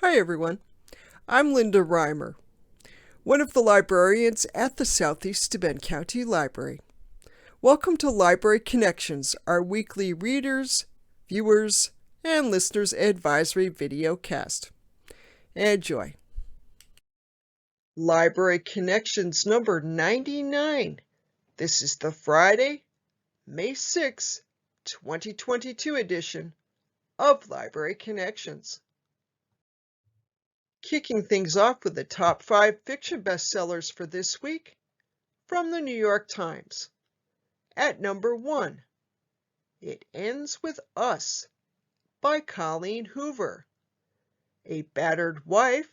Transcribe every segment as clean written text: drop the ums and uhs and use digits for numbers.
Hi everyone, I'm Linda Reimer, one of the librarians at the Southeast Bend County Library. Welcome to Library Connections, our weekly readers, viewers, and listeners advisory video cast. Enjoy. Library Connections number 99. This is the Friday, May 6, 2022 edition of Library Connections. Kicking things off with the top 5 fiction bestsellers for this week from the New York Times. At number 1, It Ends With Us by Colleen Hoover. A battered wife,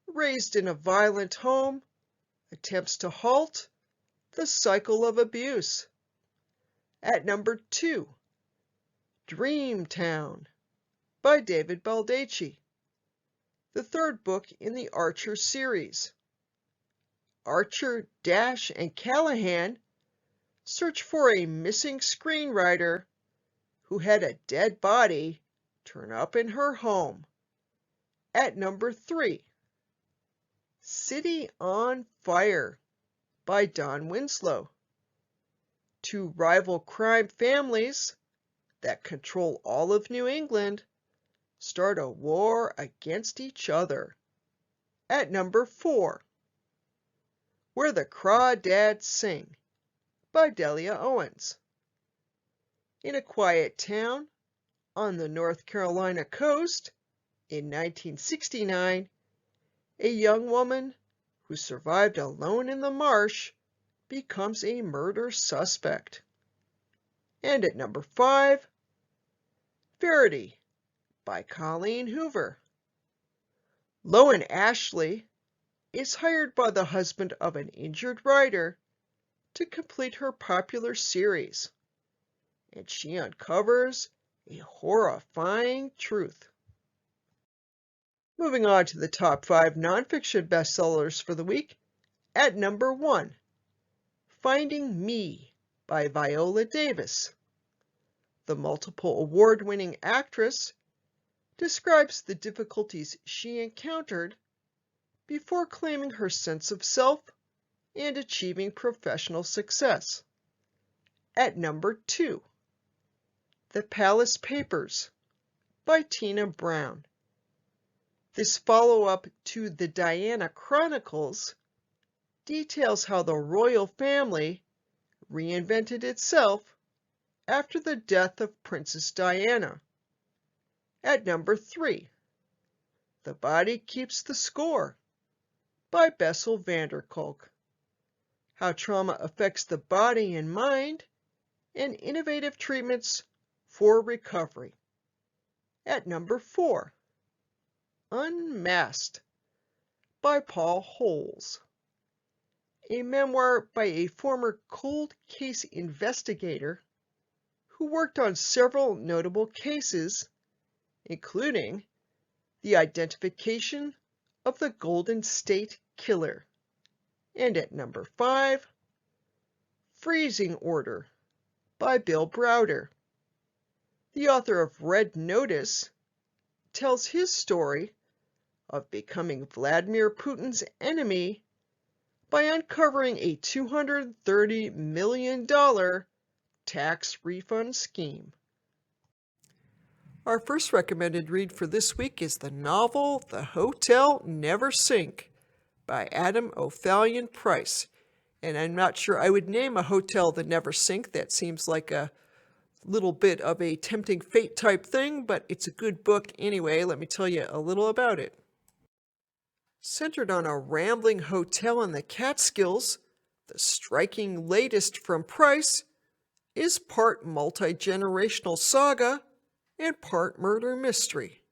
raised in a violent home, attempts to halt the cycle of abuse. At number 2, Dreamtown by David Baldacci, the third book in the Archer series. Archer, Dash, and Callahan search for a missing screenwriter who had a dead body turn up in her home. At number 3, City on Fire by Don Winslow. Two rival crime families that control all of New England start a war against each other. At number 4, Where the Crawdads Sing by Dahlia Owens. In a quiet town on the North Carolina coast in 1969, a young woman who survived alone in the marsh becomes a murder suspect. And at number 5, Verity by Colleen Hoover. Loan Ashley is hired by the husband of an injured writer to complete her popular series, and she uncovers a horrifying truth. Moving on to the top 5 nonfiction bestsellers for the week. At number 1, Finding Me by Viola Davis. The multiple award-winning actress describes the difficulties she encountered before claiming her sense of self and achieving professional success. At number 2, The Palace Papers by Tina Brown. This follow-up to the Diana Chronicles details how the royal family reinvented itself after the death of Princess Diana. At number 3, The Body Keeps the Score by Bessel van der Kolk. How trauma affects the body and mind, and innovative treatments for recovery. At number 4, Unmasked by Paul Holz. A memoir by a former cold case investigator who worked on several notable cases, including the identification of the Golden State Killer. And at number 5, Freezing Order by Bill Browder. The author of Red Notice tells his story of becoming Vladimir Putin's enemy by uncovering a $230 million tax refund scheme. Our first recommended read for this week is the novel The Hotel Never Sink by Adam O'Phalion Price. And I'm not sure I would name a hotel The Never Sink. That seems like a little bit of a tempting fate type thing, but it's a good book anyway. Let me tell you a little about it. Centered on a rambling hotel in the Catskills, the striking latest from Price is part multi-generational saga and part murder mystery.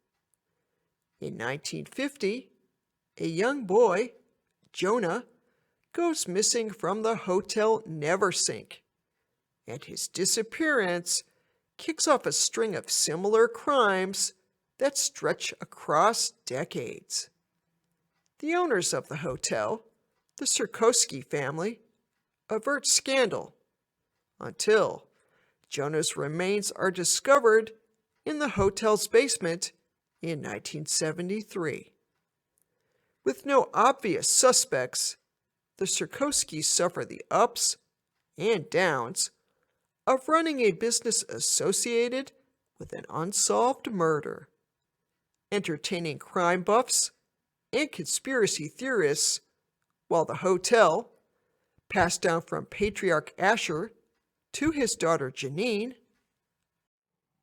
In 1950, a young boy, Jonah, goes missing from the Hotel Never Sink, and his disappearance kicks off a string of similar crimes that stretch across decades. The owners of the hotel, the Sirkowski family, avert scandal until Jonah's remains are discovered in the hotel's basement in 1973. With no obvious suspects, the Sierkowskis suffer the ups and downs of running a business associated with an unsolved murder, entertaining crime buffs and conspiracy theorists, while the hotel, passed down from patriarch Asher to his daughter Janine,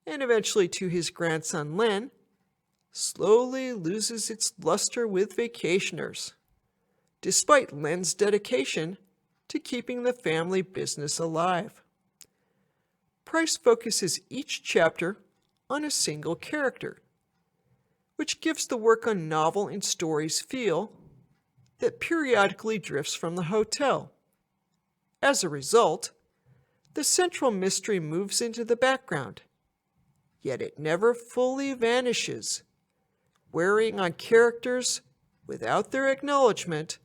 and eventually to his grandson Len, slowly loses its luster with vacationers, despite Len's dedication to keeping the family business alive. Price focuses each chapter on a single character, which gives the work a novel and stories feel that periodically drifts from the hotel. As a result, the central mystery moves into the background, yet it never fully vanishes, wearing on characters without their acknowledgement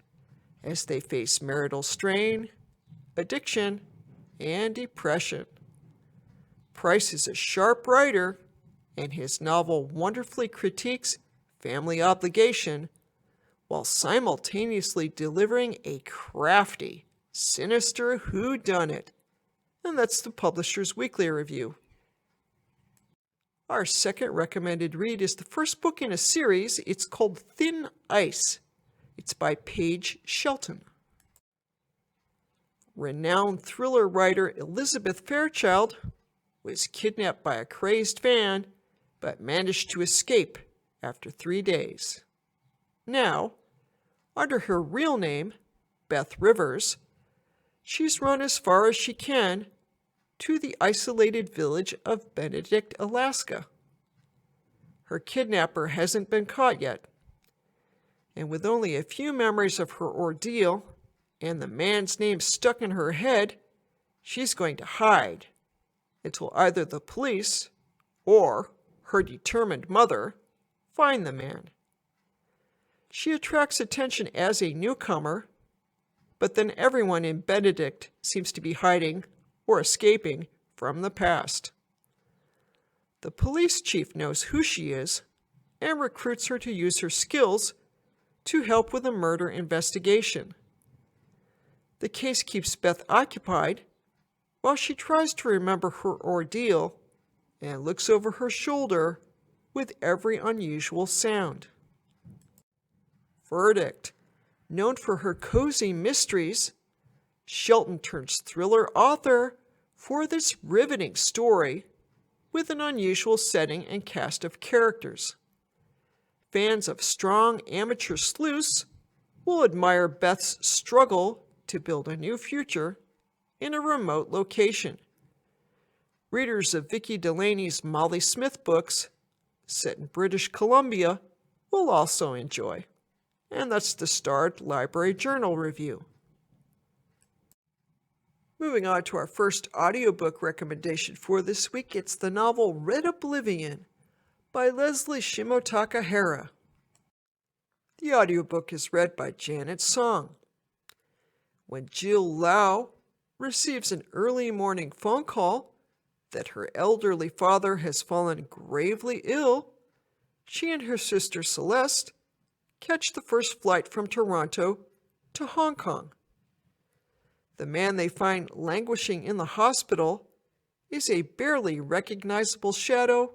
as they face marital strain, addiction, and depression. Price is a sharp writer, and his novel wonderfully critiques family obligation while simultaneously delivering a crafty, sinister whodunit. And that's the Publisher's Weekly Review. Our second recommended read is the first book in a series. It's called Thin Ice. It's by Paige Shelton. Renowned thriller writer Elizabeth Fairchild was kidnapped by a crazed fan, but managed to escape after 3 days. Now, under her real name, Beth Rivers, she's run as far as she can to the isolated village of Benedict, Alaska. Her kidnapper hasn't been caught yet, and with only a few memories of her ordeal and the man's name stuck in her head, she's going to hide until either the police or her determined mother find the man. She attracts attention as a newcomer, but then everyone in Benedict seems to be hiding or escaping from the past. The police chief knows who she is and recruits her to use her skills to help with a murder investigation. The case keeps Beth occupied while she tries to remember her ordeal and looks over her shoulder with every unusual sound. Verdict. Known for her cozy mysteries, Shelton turns thriller author for this riveting story with an unusual setting and cast of characters. Fans of strong amateur sleuths will admire Beth's struggle to build a new future in a remote location. Readers of Vicki Delaney's Molly Smith books, set in British Columbia, will also enjoy. And that's the Starred Library Journal review. Moving on to our first audiobook recommendation for this week, it's the novel Red Oblivion by Leslie Shimotaka Hara. The audiobook is read by Janet Song. When Jill Lau receives an early morning phone call that her elderly father has fallen gravely ill, she and her sister Celeste catch the first flight from Toronto to Hong Kong. The man they find languishing in the hospital is a barely recognizable shadow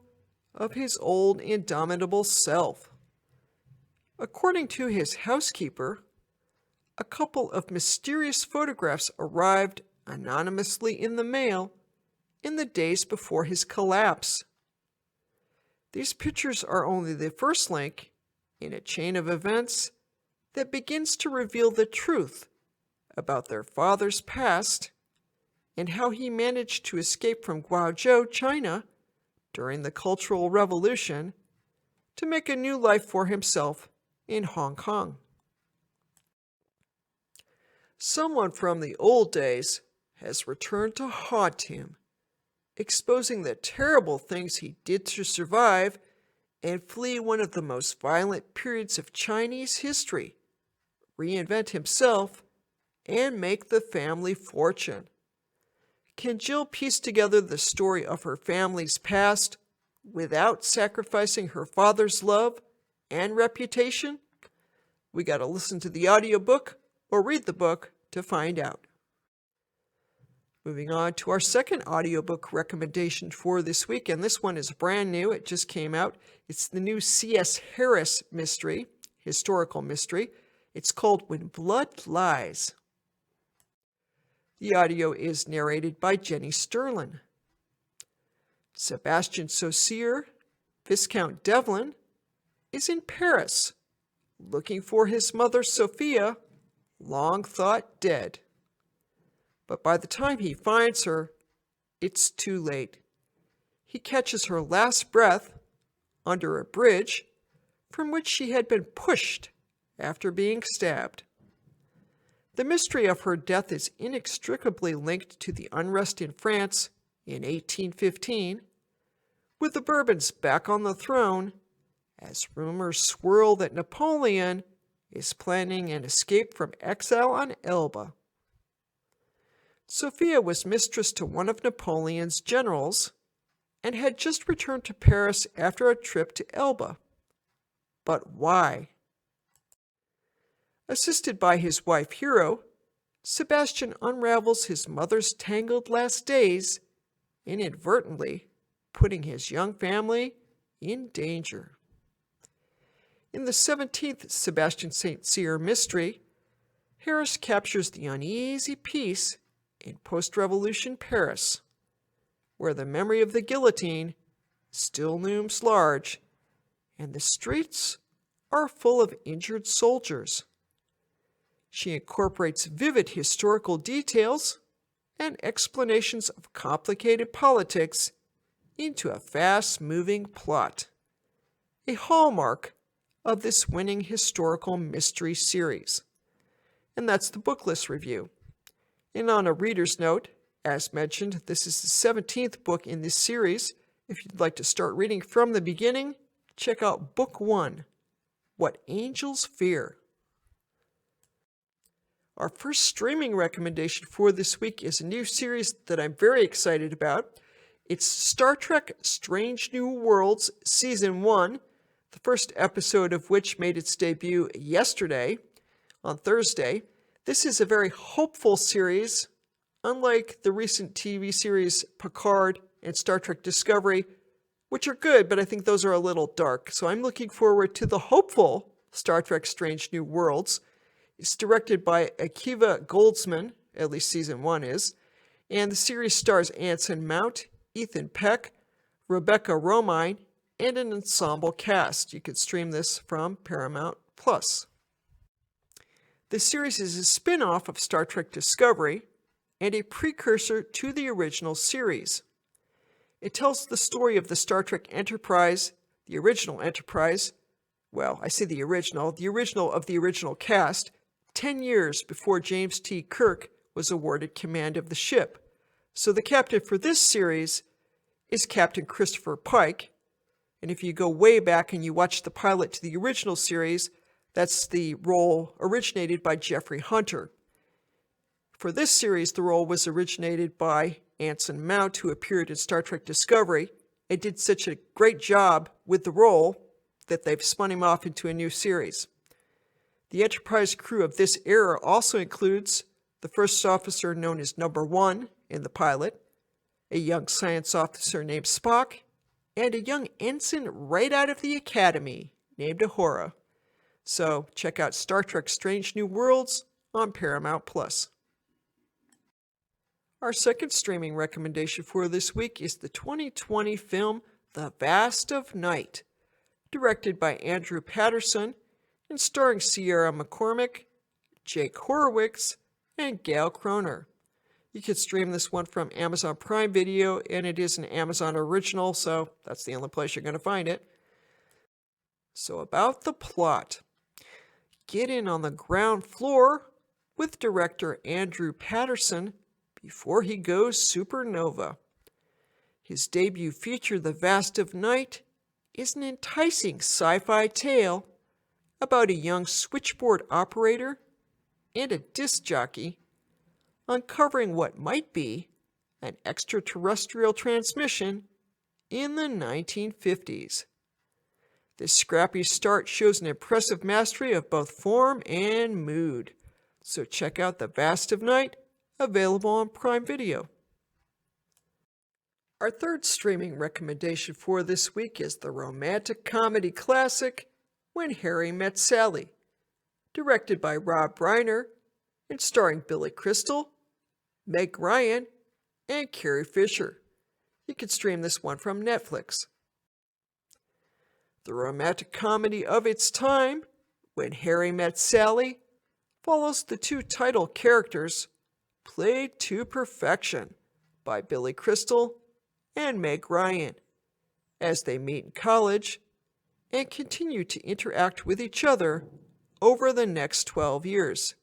of his old indomitable self. According to his housekeeper, a couple of mysterious photographs arrived anonymously in the mail in the days before his collapse. These pictures are only the first link in a chain of events that begins to reveal the truth about their father's past and how he managed to escape from Guangzhou, China, during the Cultural Revolution to make a new life for himself in Hong Kong. Someone from the old days has returned to haunt him, exposing the terrible things he did to survive and flee one of the most violent periods of Chinese history, reinvent himself, and make the family fortune. Can Jill piece together the story of her family's past without sacrificing her father's love and reputation? We got to listen to the audiobook or read the book to find out. Moving on to our second audiobook recommendation for this week, and this one is brand new. It just came out. It's the new C.S. Harris mystery, historical mystery. It's called When Blood Lies. The audio is narrated by Jenny Sterlin. Sebastian Saussure, Viscount Devlin, is in Paris, looking for his mother Sophia, long thought dead. But by the time he finds her, it's too late. He catches her last breath under a bridge from which she had been pushed after being stabbed. The mystery of her death is inextricably linked to the unrest in France in 1815, with the Bourbons back on the throne, as rumors swirl that Napoleon is planning an escape from exile on Elba. Sophia was mistress to one of Napoleon's generals and had just returned to Paris after a trip to Elba. But why? Assisted by his wife Hero, Sebastian unravels his mother's tangled last days, inadvertently putting his young family in danger. In the 17th Sebastian St. Cyr mystery, Harris captures the uneasy peace in post-revolution Paris, where the memory of the guillotine still looms large, and the streets are full of injured soldiers. She incorporates vivid historical details and explanations of complicated politics into a fast-moving plot, a hallmark of this winning historical mystery series. And that's the book list review. And on a reader's note, as mentioned, this is the 17th book in this series. If you'd like to start reading from the beginning, check out Book 1, What Angels Fear. Our first streaming recommendation for this week is a new series that I'm very excited about. It's Star Trek Strange New Worlds Season 1, the first episode of which made its debut yesterday, on Thursday. This is a very hopeful series, unlike the recent TV series Picard and Star Trek Discovery, which are good, but I think those are a little dark. So I'm looking forward to the hopeful Star Trek Strange New Worlds. It's directed by Akiva Goldsman, at least Season 1 is, and the series stars Anson Mount, Ethan Peck, Rebecca Romine, and an ensemble cast. You can stream this from Paramount+. This series is a spin-off of Star Trek Discovery and a precursor to the original series. It tells the story of the Star Trek Enterprise, the original Enterprise, well, I say the original of the original cast, 10 years before James T. Kirk was awarded command of the ship. So the captain for this series is Captain Christopher Pike, and if you go way back and you watch the pilot to the original series, that's the role originated by Jeffrey Hunter. For this series, the role was originated by Anson Mount, who appeared in Star Trek Discovery and did such a great job with the role that they've spun him off into a new series. The Enterprise crew of this era also includes the first officer known as Number 1 in the pilot, a young science officer named Spock, and a young ensign right out of the Academy named Uhura. So check out Star Trek Strange New Worlds on Paramount+. Our second streaming recommendation for this week is the 2020 film The Vast of Night, directed by Andrew Patterson and starring Sierra McCormick, Jake Horowitz, and Gail Kroner. You can stream this one from Amazon Prime Video, and it is an Amazon original, so that's the only place you're going to find it. So about the plot. Get in on the ground floor with director Andrew Patterson before he goes supernova. His debut feature, The Vast of Night, is an enticing sci-fi tale about a young switchboard operator and a disc jockey uncovering what might be an extraterrestrial transmission in the 1950s. This scrappy start shows an impressive mastery of both form and mood. So check out The Vast of Night, available on Prime Video. Our third streaming recommendation for this week is the romantic comedy classic When Harry Met Sally, directed by Rob Reiner and starring Billy Crystal, Meg Ryan, and Carrie Fisher. You can stream this one from Netflix. The romantic comedy of its time, When Harry Met Sally, follows the two title characters, played to perfection by Billy Crystal and Meg Ryan, as they meet in college and continue to interact with each other over the next 12 years,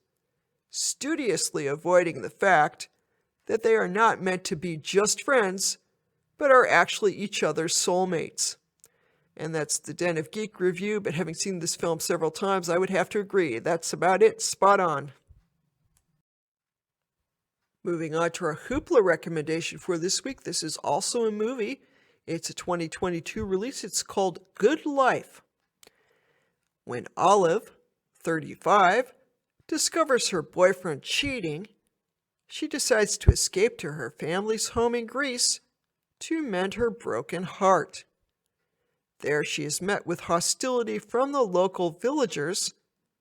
studiously avoiding the fact that they are not meant to be just friends, but are actually each other's soulmates. And that's the Den of Geek review, but having seen this film several times, I would have to agree. That's about it. Spot on. Moving on to our Hoopla recommendation for this week. This is also a movie. It's a 2022 release. It's called Good Life. When Olive, 35, discovers her boyfriend cheating, she decides to escape to her family's home in Greece to mend her broken heart. There she is met with hostility from the local villagers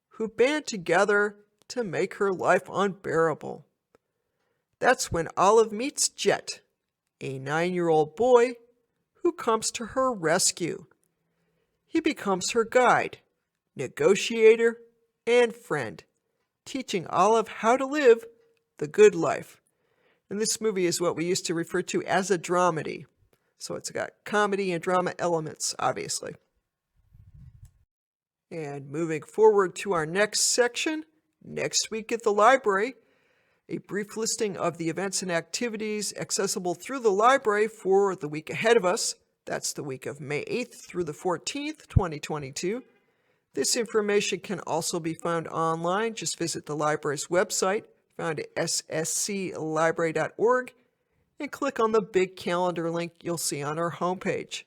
who band together to make her life unbearable. That's when Olive meets Jet, a 9-year-old boy who comes to her rescue. He becomes her guide, negotiator, and friend, teaching Olive how to live the good life. And this movie is what we used to refer to as a dramedy. So it's got comedy and drama elements, obviously. And moving forward to our next section, next week at the library, a brief listing of the events and activities accessible through the library for the week ahead of us. That's the week of May 8th through the 14th, 2022. This information can also be found online. Just visit the library's website, found at ssclibrary.org, and click on the big calendar link you'll see on our homepage.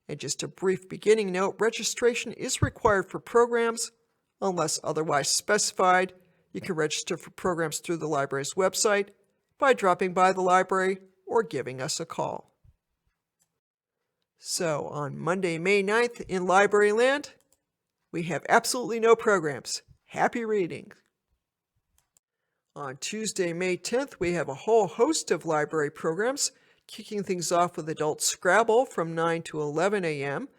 And just a brief beginning note, registration is required for programs unless otherwise specified. You can register for programs through the library's website by dropping by the library or giving us a call. So on Monday, May 9th in Library Land, we have absolutely no programs. Happy reading. On Tuesday, May 10th, we have a whole host of library programs, kicking things off with Adult Scrabble from 9 to 11 a.m.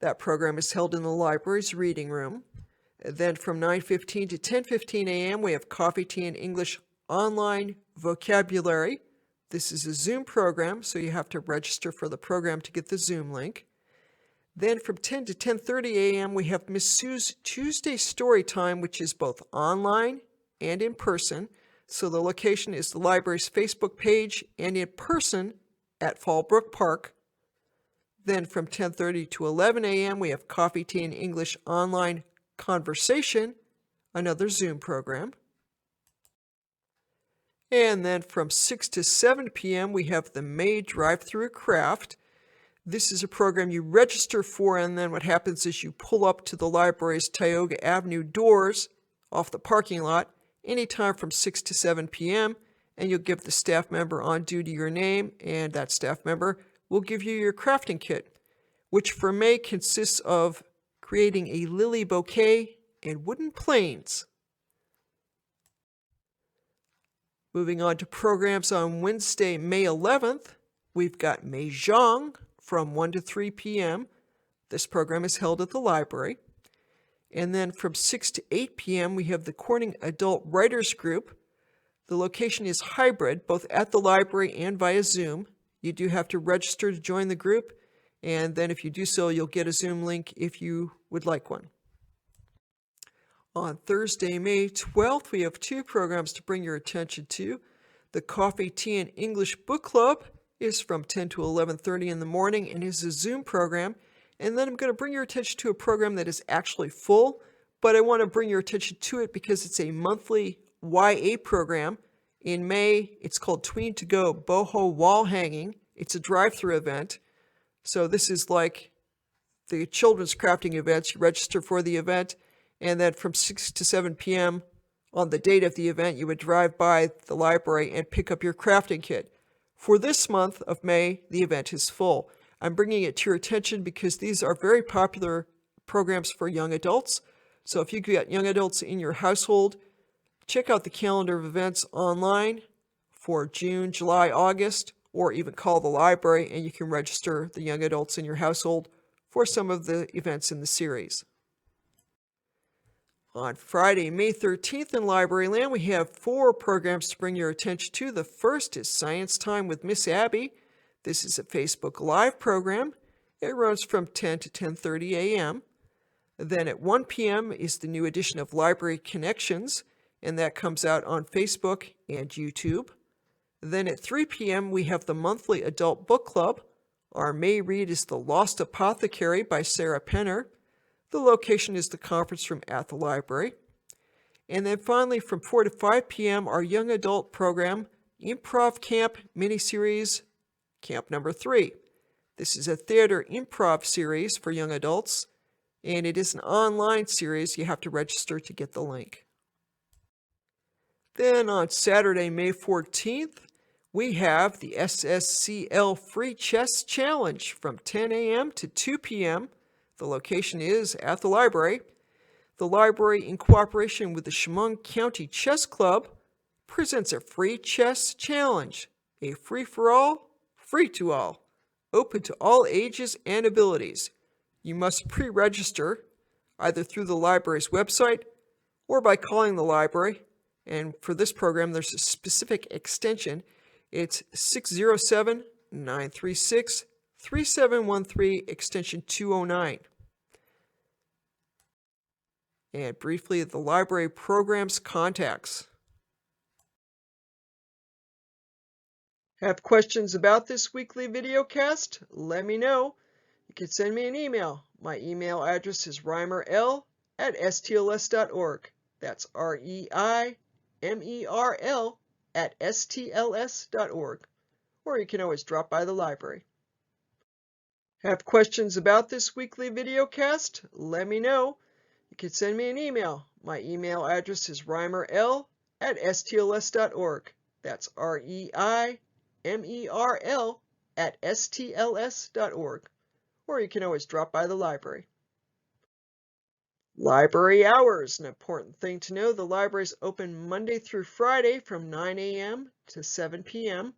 That program is held in the library's reading room. Then from 9:15 to 10:15 a.m., we have Coffee, Tea, and English Online Vocabulary. This is a Zoom program, so you have to register for the program to get the Zoom link. Then from 10 to 10:30 a.m., we have Miss Sue's Tuesday Story Time, which is both online and in person. So the location is the library's Facebook page and in person at Fallbrook Park. Then from 10:30 to 11 a.m., we have Coffee, Tea, and English Online Conversation, another Zoom program. And then from 6 to 7 p.m., we have the May Drive-Through Craft. This is a program you register for, and then what happens is you pull up to the library's Tioga Avenue doors off the parking lot anytime from 6 to 7 p.m., and you'll give the staff member on duty your name, and that staff member will give you your crafting kit, which for May consists of creating a lily bouquet and wooden planes. Moving on to programs on Wednesday, May 11th, we've got Mahjong from 1 to 3 p.m. This program is held at the library. And then from 6 to 8 p.m., we have the Corning Adult Writers Group. The location is hybrid, both at the library and via Zoom. You do have to register to join the group, and then if you do so, you'll get a Zoom link if you would like one. On Thursday, May 12th, we have two programs to bring your attention to. The Coffee, Tea, and English Book Club is from 10 to 11:30 in the morning and is a Zoom program. And then I'm going to bring your attention to a program that is actually full, but I want to bring your attention to it because it's a monthly YA program. In May, it's called Tween to Go Boho Wall Hanging. It's a drive-through event. So this is like the children's crafting events. You register for the event, and then from 6 to 7 p.m. on the date of the event, you would drive by the library and pick up your crafting kit. For this month of May, the event is full. I'm bringing it to your attention because these are very popular programs for young adults. So if you've got young adults in your household, check out the calendar of events online for June, July, August, or even call the library and you can register the young adults in your household for some of the events in the series. On Friday, May 13th in Library Land, we have 4 programs to bring your attention to. The first is Science Time with Miss Abby. This is a Facebook Live program. It runs from 10 to 10:30 a.m. Then at 1 p.m. is the new edition of Library Connections, and that comes out on Facebook and YouTube. Then at 3 p.m. we have the monthly Adult Book Club. Our May read is The Lost Apothecary by Sarah Penner. The location is the conference room at the library. And then finally from 4 to 5 p.m. our young adult program, Improv Camp Miniseries, Camp number 3. This is a theater improv series for young adults, and it is an online series. You have to register to get the link. Then on Saturday, May 14th, we have the SSCL Free Chess Challenge from 10 a.m. to 2 p.m. The location is at the library. The library, in cooperation with the Chemung County Chess Club, presents a free chess challenge, a free-for-all, free-to-all, open to all ages and abilities. You must pre-register either through the library's website or by calling the library. And for this program, there's a specific extension. It's 607-936-3713, extension 209. And briefly, the library program's contacts. Have questions about this weekly videocast? Let me know. You can send me an email. My email address is reimerl@stls.org. That's reimerl@stls.org. Or you can always drop by the library. Have questions about this weekly videocast? Let me know. You can send me an email. My email address is reimerl@stls.org. That's reimerl@stls.org. Or you can always drop by the library. Library hours, an important thing to know. The library is open Monday through Friday from 9 a.m. to 7 p.m.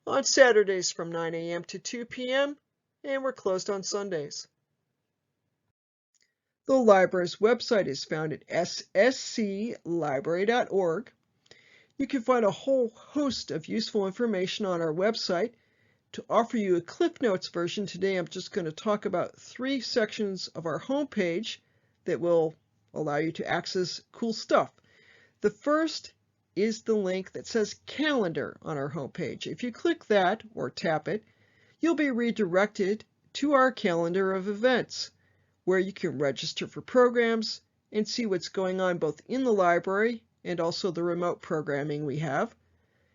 On Saturdays from 9 a.m. to 2 p.m. and we're closed on Sundays. The library's website is found at ssclibrary.org. You can find a whole host of useful information on our website. To offer you a Cliff Notes version today, I'm just going to talk about 3 sections of our homepage that will allow you to access cool stuff. The first is the link that says Calendar on our homepage. If you click that or tap it, you'll be redirected to our calendar of events, where you can register for programs and see what's going on both in the library and also the remote programming we have.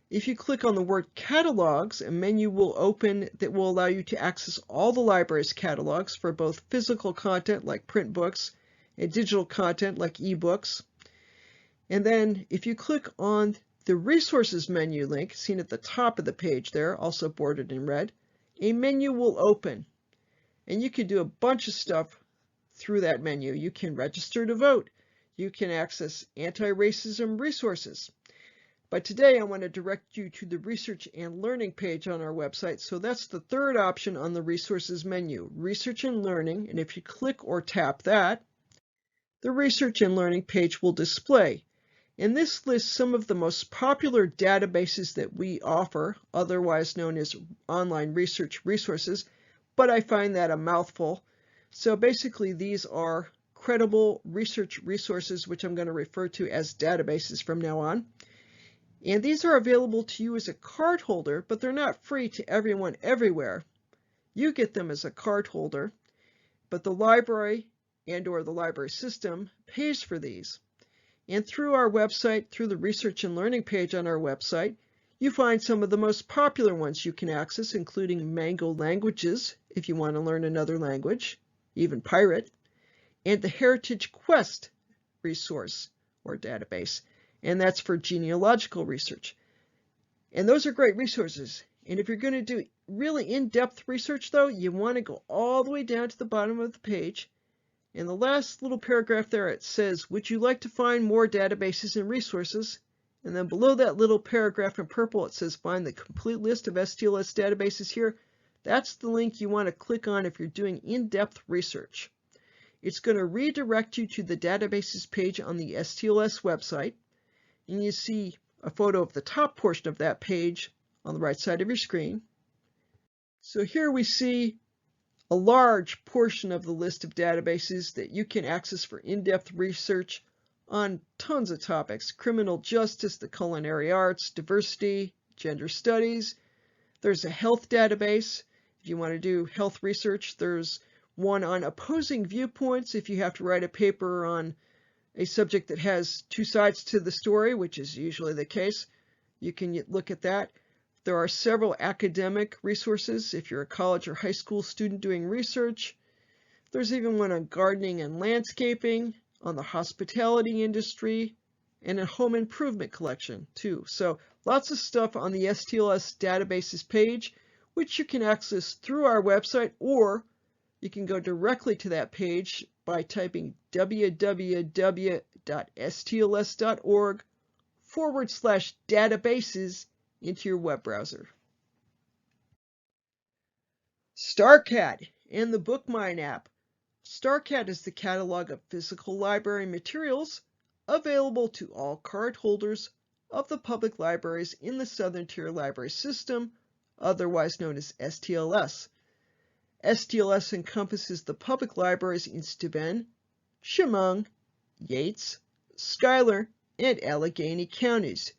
If you click on the word Catalogs, a menu will open that will allow you to access all the library's catalogs for both physical content like print books and digital content like eBooks. And then if you click on the Resources menu link, seen at the top of the page there, also bordered in red, a menu will open. And you can do a bunch of stuff through that menu. You can register to vote. You can access anti-racism resources. But today I want to direct you to the Research and Learning page on our website. So that's the third option on the Resources menu, Research and Learning. And if you click or tap that, the Research and Learning page will display. And this lists some of the most popular databases that we offer, otherwise known as online research resources, but I find that a mouthful. So basically these are credible research resources, which I'm going to refer to as databases from now on. And these are available to you as a card holder, but they're not free to everyone everywhere. You get them as a card holder, but the library and/or the library system pays for these. And through our website, through the Research and Learning page on our website, You find some of the most popular ones you can access, including Mango Languages, if you want to learn another language, even pirate, and the Heritage Quest resource or database, and that's for genealogical research. And those are great resources. And if you're going to do really in-depth research, though, you want to go all the way down to the bottom of the page. In the last little paragraph there, it says, would you like to find more databases and resources? And then below that little paragraph in purple, it says, find the complete list of STLS databases here. That's the link you want to click on if you're doing in-depth research. It's going to redirect you to the databases page on the STLS website. And you see a photo of the top portion of that page on the right side of your screen. So here we see a large portion of the list of databases that you can access for in-depth research on tons of topics: criminal justice, the culinary arts, diversity, gender studies. There's a health database. If you want to do health research, there's one on opposing viewpoints. If you have to write a paper on a subject that has two sides to the story, which is usually the case, you can look at that. There are several academic resources if you're a college or high school student doing research. There's even one on gardening and landscaping, on the hospitality industry, and a home improvement collection too. So lots of stuff on the STLS databases page, which you can access through our website, or you can go directly to that page by typing www.stls.org/databases into your web browser. StarCat and the BookMine app. StarCat is the catalog of physical library materials available to all card holders of the public libraries in the Southern Tier Library System, otherwise known as STLS. STLS encompasses the public libraries in Steuben, Chemung, Yates, Schuyler, and Allegheny counties.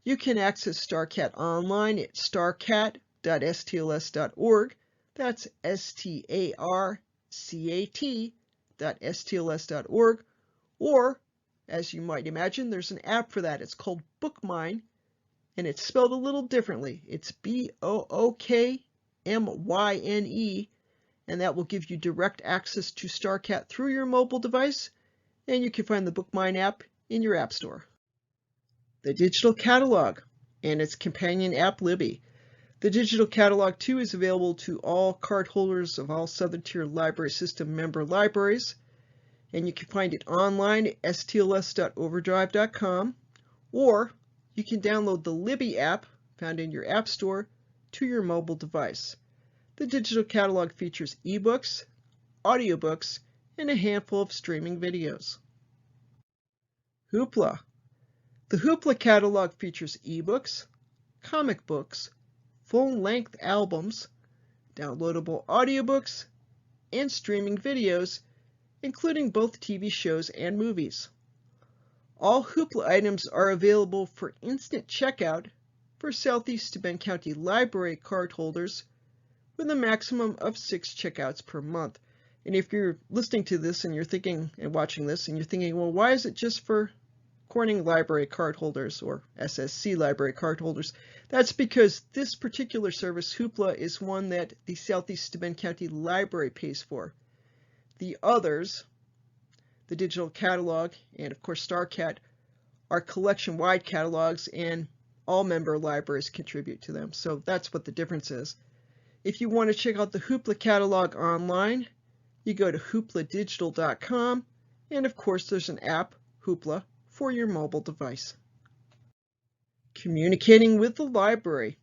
You can access StarCat online at starcat.stls.org. That's starcat.stls.org. Or, as you might imagine, there's an app for that. It's called BookMine, and it's spelled a little differently. It's BookMyne, and that will give you direct access to StarCat through your mobile device, and you can find the BookMine app in your app store. The digital catalog and its companion app Libby. The digital catalog too is available to all card holders of all Southern Tier Library System member libraries, and you can find it online at stls.overdrive.com, or you can download the Libby app found in your app store to your mobile device. The digital catalog features eBooks, audiobooks, and a handful of streaming videos. Hoopla. The Hoopla catalog features eBooks, comic books, full-length albums, downloadable audiobooks, and streaming videos, including both TV shows and movies. All Hoopla items are available for instant checkout for Southeast Steuben County Library card holders with a maximum of 6 checkouts per month. And if you're listening to this and you're thinking and watching this and you're thinking, well, why is it just for Corning Library card holders or SSC Library card holders? That's because this particular service, Hoopla, is one that the Southeast Steuben County Library pays for. The others, the digital catalog and of course StarCat, are collection-wide catalogs, and all member libraries contribute to them. So that's what the difference is. If you want to check out the Hoopla catalog online, you go to hoopladigital.com, and of course there's an app, Hoopla, for your mobile device. Communicating with the library.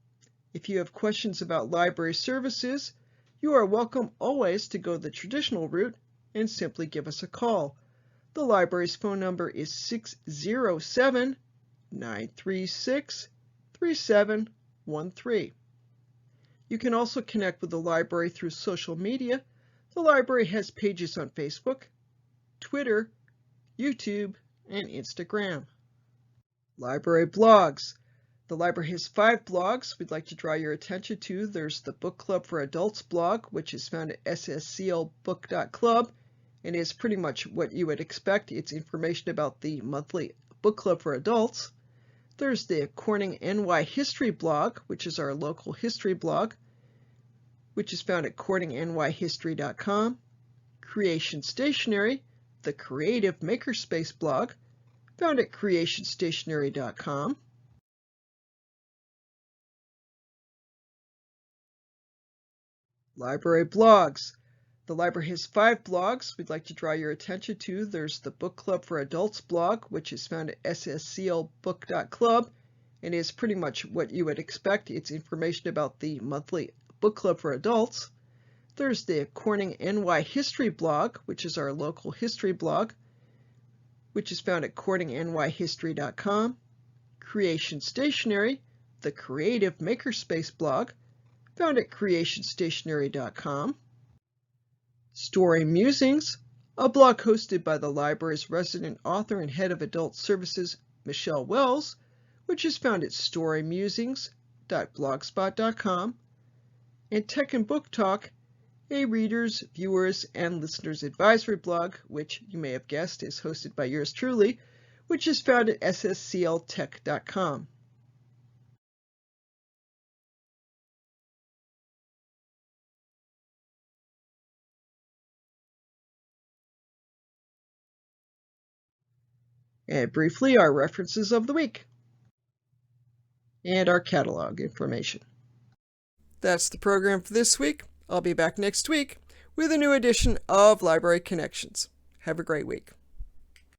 If you have questions about library services, you are welcome always to go the traditional route and simply give us a call. The library's phone number is 607-936-3713. You can also connect with the library through social media. The library has pages on Facebook, Twitter, YouTube, and Instagram. Library blogs. The library has 5 blogs we'd like to draw your attention to. There's the Book Club for Adults blog, which is found at ssclbook.club, and is pretty much what you would expect. It's information about the monthly book club for adults. Thursday, a Corning NY History blog, which is our local history blog, which is found at corningnyhistory.com. Creation Stationery, the creative makerspace blog, found at creationstationery.com. Library blogs. The library has 5 blogs we'd like to draw your attention to. There's the Book Club for Adults blog, which is found at SSCLbook.club, and is pretty much what you would expect. It's information about the monthly book club for adults. There's the Corning NY History blog, which is our local history blog, which is found at corningnyhistory.com. Creation Stationery, the creative makerspace blog, found at creationstationery.com. Story Musings, a blog hosted by the library's resident author and head of adult services, Michelle Wells, which is found at storymusings.blogspot.com. And Tech and Book Talk, a readers, viewers, and listeners advisory blog, which you may have guessed is hosted by yours truly, which is found at sscltech.com. And briefly, our references of the week and our catalog information. That's the program for this week. I'll be back next week with a new edition of Library Connections. Have a great week.